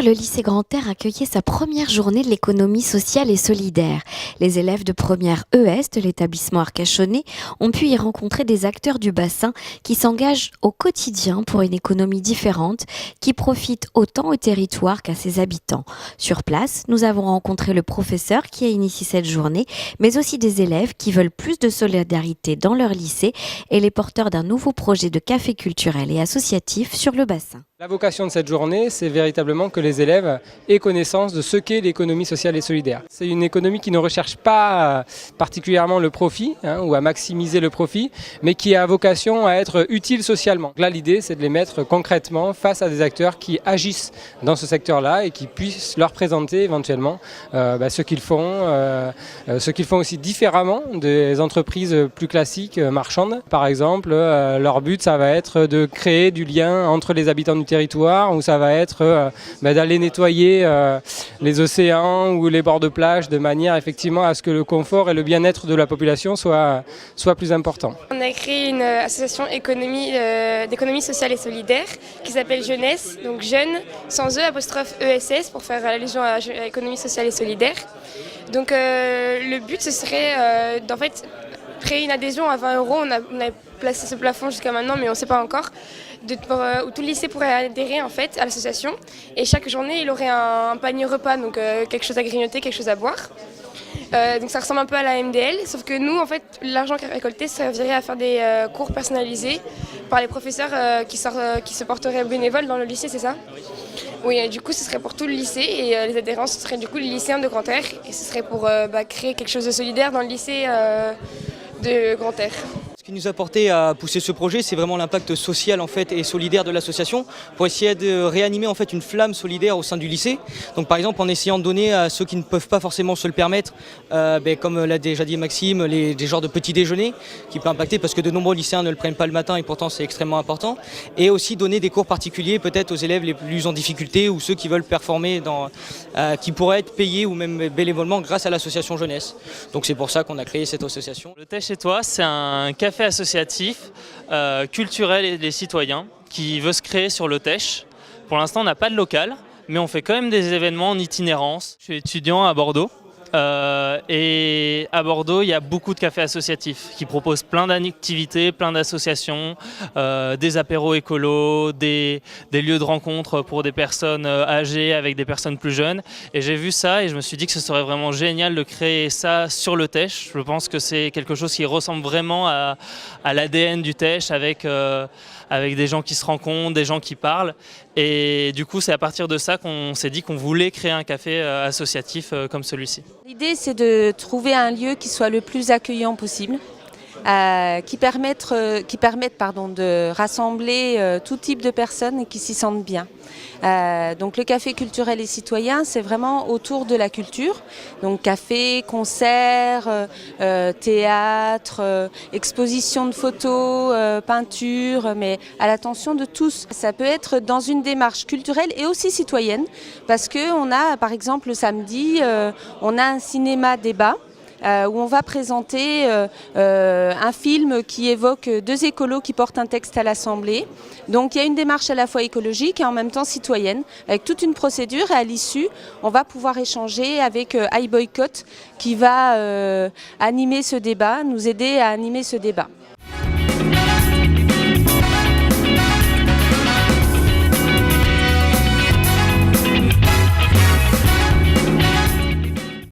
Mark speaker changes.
Speaker 1: le lycée Grand-Air accueillait sa première journée de l'économie sociale et solidaire. Les élèves de première ES de l'établissement Arcachonnais ont pu y rencontrer des acteurs du bassin qui s'engagent au quotidien pour une économie différente qui profite autant au territoire qu'à ses habitants. Sur place, nous avons rencontré le professeur qui a initié cette journée, mais aussi des élèves qui veulent plus de solidarité dans leur lycée et les porteurs d'un nouveau projet de café culturel et associatif sur le bassin.
Speaker 2: La vocation de cette journée, c'est véritablement que les élèves aient connaissance de ce qu'est l'économie sociale et solidaire. C'est une économie qui ne recherche pas particulièrement le profit ou à maximiser le profit, mais qui a vocation à être utile socialement. Là, l'idée, c'est de les mettre concrètement face à des acteurs qui agissent dans ce secteur-là et qui puissent leur présenter éventuellement ce qu'ils font aussi différemment des entreprises plus classiques marchandes. Par exemple, leur but, ça va être de créer du lien entre les habitants du territoire, où ça va être d'aller nettoyer les océans ou les bords de plage de manière effectivement à ce que le confort et le bien-être de la population soit plus important.
Speaker 3: On a créé une association d'économie sociale et solidaire qui s'appelle Jeunesse, donc jeune sans E apostrophe ESS pour faire allusion à l'économie sociale et solidaire. Donc le but ce serait d'en fait créer une adhésion à 20 €. On a placé ce plafond jusqu'à maintenant, mais on ne sait pas encore. Où tout le lycée pourrait adhérer en fait à l'association, et chaque journée il aurait un panier repas, donc quelque chose à grignoter, quelque chose à boire. Donc ça ressemble un peu à la MDL, sauf que nous en fait l'argent récolté servirait à faire des cours personnalisés par les professeurs qui se porteraient bénévoles dans le lycée, c'est ça? Oui, et du coup ce serait pour tout le lycée, et les adhérents ce seraient du coup les lycéens de Grand-Air, et ce serait pour créer quelque chose de solidaire dans le lycée de Grand-Air.
Speaker 4: Ce qui nous a porté à pousser ce projet, c'est vraiment l'impact social en fait et solidaire de l'association pour essayer de réanimer en fait une flamme solidaire au sein du lycée. Donc par exemple en essayant de donner à ceux qui ne peuvent pas forcément se le permettre, comme l'a déjà dit Maxime, des genres de petits déjeuners qui peut impacter parce que de nombreux lycéens ne le prennent pas le matin et pourtant c'est extrêmement important. Et aussi donner des cours particuliers peut-être aux élèves les plus en difficulté ou ceux qui veulent performer qui pourraient être payés ou même bénévolement grâce à l'association jeunesse. Donc c'est pour ça qu'on a créé cette association.
Speaker 5: Le Thé chez toi, c'est un café associatif, culturel et des citoyens qui veut se créer sur le Tech. Pour l'instant, on n'a pas de local, mais on fait quand même des événements en itinérance. Je suis étudiant à Bordeaux. Et à Bordeaux, il y a beaucoup de cafés associatifs qui proposent plein d'activités, plein d'associations, des apéros écolos, des lieux de rencontre pour des personnes âgées avec des personnes plus jeunes. Et j'ai vu ça et je me suis dit que ce serait vraiment génial de créer ça sur le Tech. Je pense que c'est quelque chose qui ressemble vraiment à l'ADN du Tech avec des gens qui se rencontrent, des gens qui parlent. Et du coup, c'est à partir de ça qu'on s'est dit qu'on voulait créer un café associatif comme celui-ci.
Speaker 6: L'idée, c'est de trouver un lieu qui soit le plus accueillant possible, qui permette de rassembler tout type de personnes et qui s'y sentent bien. Donc le café culturel et citoyen, c'est vraiment autour de la culture. Donc café, concert, théâtre, exposition de photos, peinture, mais à l'attention de tous. Ça peut être dans une démarche culturelle et aussi citoyenne, parce qu'on a, par exemple, le samedi, on a un cinéma-débat. Où on va présenter un film qui évoque deux écolos qui portent un texte à l'Assemblée. Donc il y a une démarche à la fois écologique et en même temps citoyenne, avec toute une procédure, et à l'issue, on va pouvoir échanger avec iBoycott qui va animer ce débat, nous aider à animer ce débat.